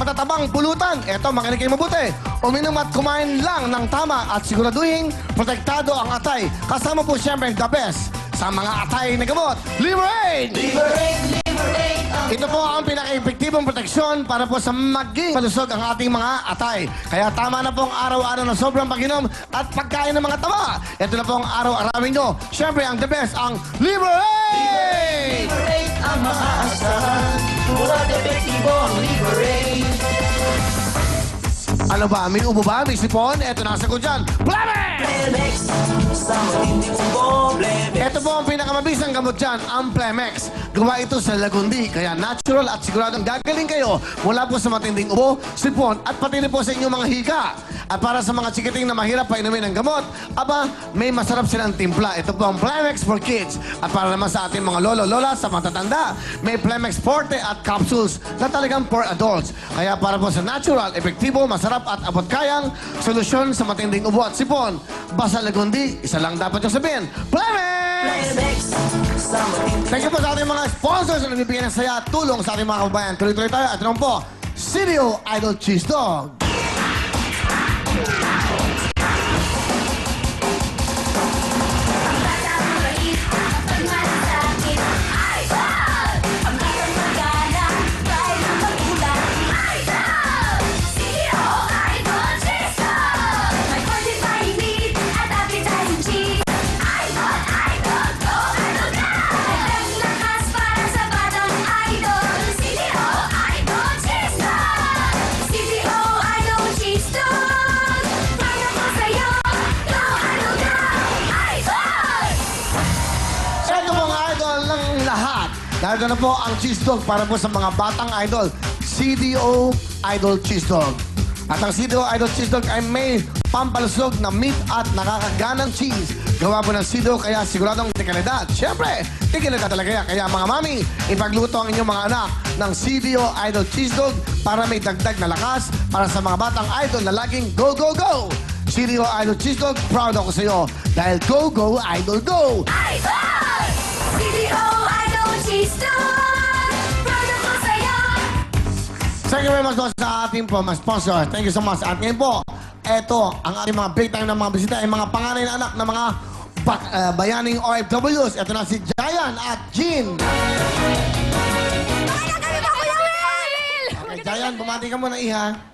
matatabang pulutan. Eto, makinig kayo mabuti. Uminom at kumain lang ng tama at siguraduhin protektado ang atay. Kasama po siyempre the best sa mga atay na gamot. Liberate! Ito po ang pinaka-epektibong proteksyon para po sa maging malusog ang ating mga atay. Kaya tama na pong araw-araw na sobrang pag-inom at pagkain ng mga tama. Ito na po ang araw-arawin nyo. Siyempre, ang the best, ang Liberate! Liberate ang maasahan. Mula epektibo ang Liberate. Ano ba? May ubo ba? May sipon? Ito na sagot dyan. Plemex! Plemex, sa matinding ubo, Plemex. Ito po ang pinakamabisang gamot dyan, ang Plemex. Gawa ito sa Lagundi, kaya natural at siguradong gagaling kayo mula po sa matinding ubo, sipon, at pati rin po sa inyong mga hika. At para sa mga chikiting na mahirap pa inumin ng gamot, aba, may masarap silang timpla. Ito po ang Plemex for Kids. At para naman sa ating mga lolo-lola, sa matatanda, may Plemex Forte at capsules na talagang for adults. Kaya para po sa natural, epektibo, masarap at abot kayang solusyon sa matinding ubo at sipon. Basta Lagundi, isa lang dapat yung sabihin, Plemex! Plemex, sa matinding Thank you po sa ating mga sponsors na nagbibigay ng saya at tulong sa ating mga kababayan. Tuloy-tuloy tayo. At naman po, CDO Idol Cheese Dog. Narito na po ang cheese dog para po sa mga batang idol. CDO Idol Cheese Dog. At ang CDO Idol Cheese Dog ay may pampalusog na meat at nakakaganang cheese. Gawa po ng CDO kaya siguradong tikalidad. Siyempre, tikalidad talaga yan. Kaya mga mami, ipagluto ang inyong mga anak ng CDO Idol Cheese Dog para may dagdag na lakas para sa mga batang idol na laging go, go, go! CDO Idol Cheese Dog, proud ako sa iyo dahil go, go, idol, go! Idol! CDO Idol Cheese Dog! Proud ako sa'yo! Thank you very much po sa ating po, mga sponsor. Thank you so much. At ngayon po, eto, ang ating mga break time ng mga bisita ay mga panganay na anak ng mga bayaning OFWs. Ito na si Jayan at Jean. Kaya kami ba, Kuya Will? Okay, Jayan, bumati ka muna, iha.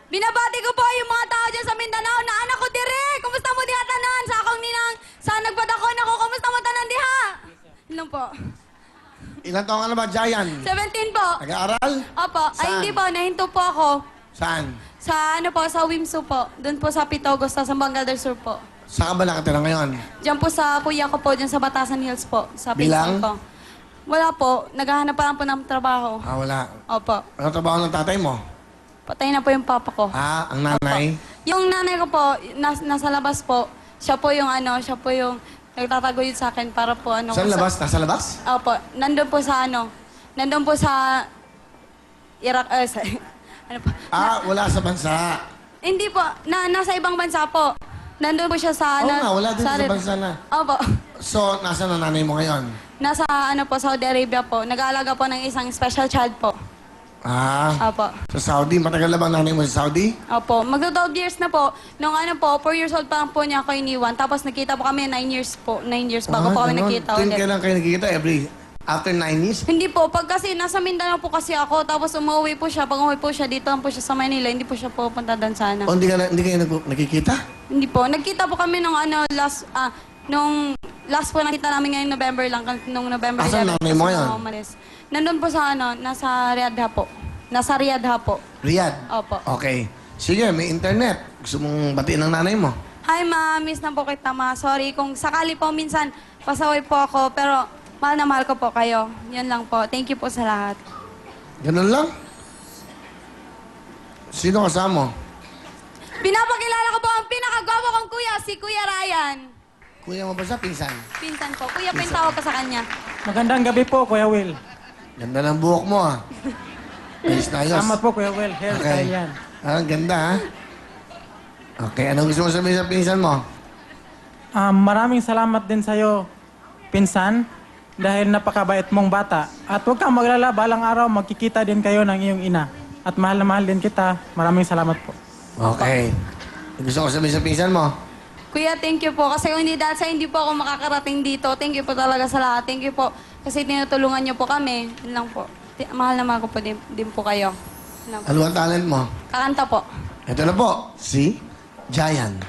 Binabati ko po yung mga tao dyan sa Mindanao na anak ko dire. Kumusta mo diha tanan? Sa akong ninang, sa nagpadakon ako, kumusta mo tanan diha? Ilan po? Ilan taong ka na ba, Jayan? 17 po. Nag-aaral? Opo. Ay, Saan? hindi po. Nahinto po ako. Saan? Sa ano po, sa Wimsu po. Doon po sa Pitogo, sa Sambanga del Sur po. Saan ka ba nakatira ngayon? Diyan po sa kuya ko po, diyan sa Batasan Hills po. Sa Bilang? pinsan ko. Wala po. Naghahanap pa lang po ng trabaho. Ah, wala. Opo. Ano trabaho ng tatay mo? Patay na po yung papa ko. Ah, ang nanay? Yung nanay ko po, nasa labas po. Siya po yung siya po yung nagtataguyod sa akin para po Saan labas? Nasa labas? Opo, nandun po sa nandun po sa Iraq, ano po? Ah, wala sa bansa. Hindi po, nasa ibang bansa po. Nandun po siya sa, Oo nga, wala din sa bansa na. Opo. So, nasa na nanay mo ngayon? Nasa po, Saudi Arabia po. Nag-aalaga po ng isang special child po. Ah, Opo. sa Saudi. Matagal na bang nanay mo sa Saudi? Opo. Magdo 12 years na po. Nung 4 years old pa lang po niya ako iniwan. Tapos nakita po kami 9 years po. 9 years bago po kami ganun. nakita Tuwing ulit. kailan kayo nakikita? After 9 years? Hindi po. Pag kasi nasa Mindanao po kasi ako. Tapos umuwi po siya. Pag umuwi po siya, dito lang po siya sa Manila. Hindi po siya pupunta doon sana. O hindi kayo nakikita? Hindi po. Nagkita po kami nung nung last po nakita namin ngayong November lang. Nung November Asan 11. nanay mo kasi ngayon? ako umalis. Nandun po sa nasa Riyadh po. Nasa Riyadh po. Riyadh? Opo. Okay. Sige, may internet. Gusto mong batiin ng nanay mo? Hi, ma. Miss na po kita, ma. Sorry kung sakali po minsan pasaway po ako, pero mahal na mahal ko po kayo. Yan lang po. Thank you po sa lahat. Ganun lang? Sino kasama mo? Pinapakilala ko po ang pinakagwapo kong kuya, si Kuya Ryan. Kuya mo ba siya? Pinsan? Pinsan po. Kuya po yung tawag ko sa kanya. Magandang gabi po, Kuya Will. Ganda ng buhok mo, ah. Ayos na ayos. Salamat po, Kuya Will. Hairstyle yan. Ah, ganda, ha? Okay, anong gusto mo sabihin sa pinsan mo? Maraming salamat din sa'yo, pinsan. dahil napakabait mong bata. At huwag kang maglala, balang araw magkikita din kayo ng iyong ina. At mahal na mahal din kita. Maraming salamat po. Okay. Gusto ko sabihin sa pinsan mo. Kuya, thank you po. Kasi kung hindi dahil sa hindi po ako makakarating dito. Thank you po talaga sa lahat. Thank you po. Kasi tinutulungan niyo po kami. Yun lang po. Mahal na mahal ko po din po kayo. Yun lang po. Ano ang talent mo? Kakanta po. Ito na po, si Giant.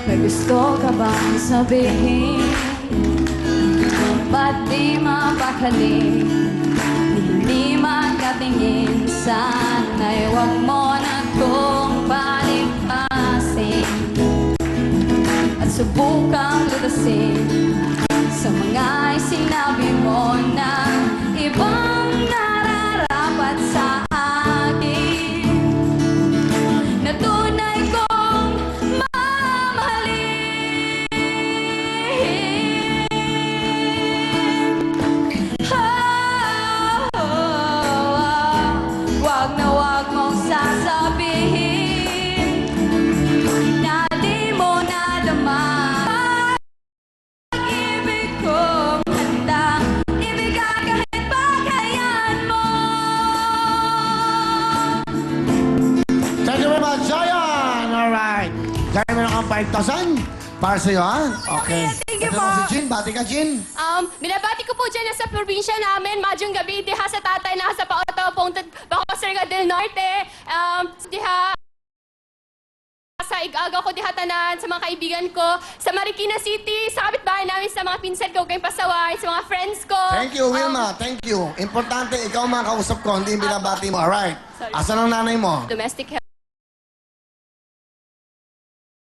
May gusto ka bang sabihin? Ba't di mapakali? Hindi makatingin. Sana'y huwag mo na kong palipasin at subukang lutasin sa mga sinabi mo na ibang nararapat sa akin na tunay kong mamahalin. Wag na wag mong sasabihin na di mo nadama pag-ibig kong handang ibigay kahit bagayan mo. Thank you very much, Giant! Alright. Giant, meron kang 5,000 para sa'yo, ha? Okay. Thank you Ito po. na si Jin. Bati ka, Jin. Binabati ko po dyan sa probinsya namin, Madyong Gabi, diha sa tatay na sa Paoto, Punta, Baco, Serga del Norte, diha sa Igaga ko, diha tanan, sa mga kaibigan ko, sa Marikina City, sa kapitbahay namin, sa mga pinsan ko, kay Pasaway, sa mga friends ko. Thank you, Wilma. Thank you. Importante, ikaw ang makausap ko, hindi yung binabati mo. Alright. Sorry. Asan ang nanay mo? Domestic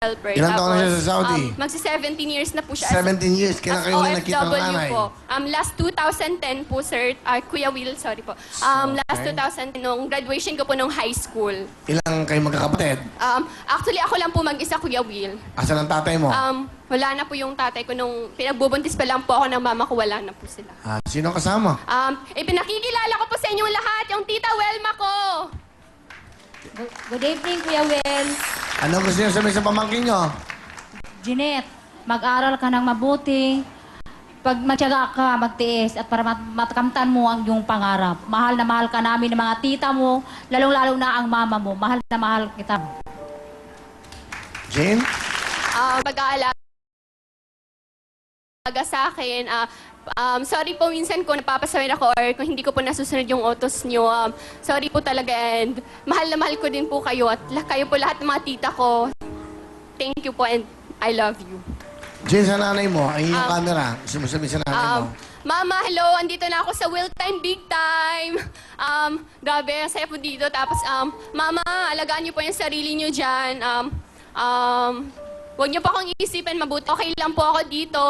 helper. Ilang taon na siya sa Saudi? Magsi-17 years na po siya. 17 years. Kailan kayo na nakita ng OFW nanay? po. Last 2010 po, sir. Kuya Will, sorry po. Last 2010, nung graduation ko po nung high school. Ilang kayo magkakapatid? Actually, ako lang po mag-isa, Kuya Will. Asan ang tatay mo? Wala na po yung tatay ko. Nung pinagbubuntis pa lang po ako ng mama ko, wala na po sila. Sino kasama? Pinakikilala ko po sa inyong lahat, yung Tita Welma ko. Good evening, Kuya Will. Ano gusto niyo sabihin sa pamangkin nyo? Jeanette, mag-aral ka ng mabuti. Pag magtiyaga ka, magtiis at para matkamtan mo ang iyong pangarap. Mahal na mahal ka namin ng mga tita mo, lalong-lalo na ang mama mo. Mahal na mahal kita. Jin? Mag-aalaga sa akin. Sorry po minsan kung napapasaway ako or kung hindi ko po nasusunod yung utos nyo. Sorry po talaga and mahal na mahal ko din po kayo at kayo po lahat ng mga tita ko. Thank you po and I love you. Jin, sa nanay mo, ay yung camera. Gusto mo sabihin sa nanay mo? Mama, hello. Andito na ako sa Will Time Big Time. Grabe, ang saya po dito. Tapos, Mama, alagaan niyo po yung sarili niyo dyan. Huwag niyo pa akong iisipin mabuti. Okay lang po ako dito.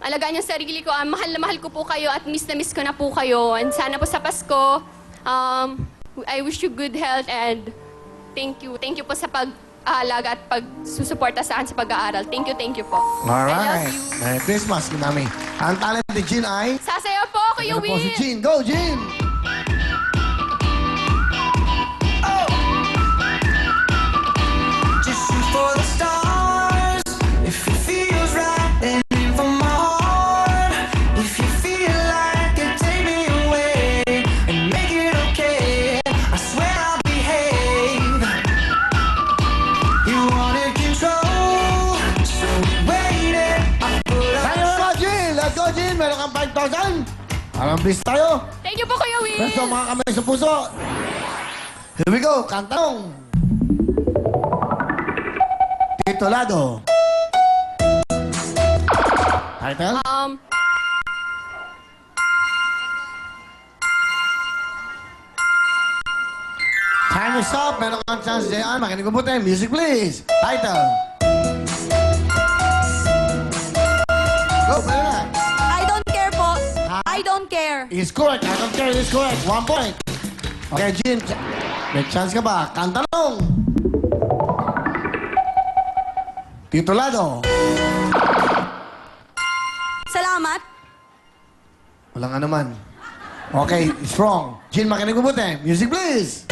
Alagaan niyo sarili ko. Mahal na mahal ko po kayo at miss na miss ko na po kayo. And sana po sa Pasko, I wish you good health and thank you. Thank you po sa pag-aalaga at pagsusuporta sa akin sa pag-aaral. Thank you po. I love Alright. you. Merry Christmas, Kinami. Ang talent ni Jin ay... Sasayaw po, Kuya Ito na po si Will. Jin. Go, Jin! Just shoot for the stars. If it feels right, then aim for my heart. If you feel like it, take me away and make it okay. I swear I'll behave. You wanted control, so we waited. I put Tayo up. na, Jin! Let's go, Jin! Meron kang 5,000. Parang bis tayo. Thank you po, Kuya Will. Presto, mga kamay sa puso. Here we go. Kantong. Titulado. Title? Time is up. Meron kang chance, Jayan. Makinig ko po tayo. Music, please. Title. Go, pwede na. I don't care po. I don't care. Is correct. I don't care. It is correct. 1 point. Okay, Jin. May chance ka ba? Kantanong. Titulado. Salamat. Walang anuman. Okay, strong. Jean, makinig mabuti. Music please!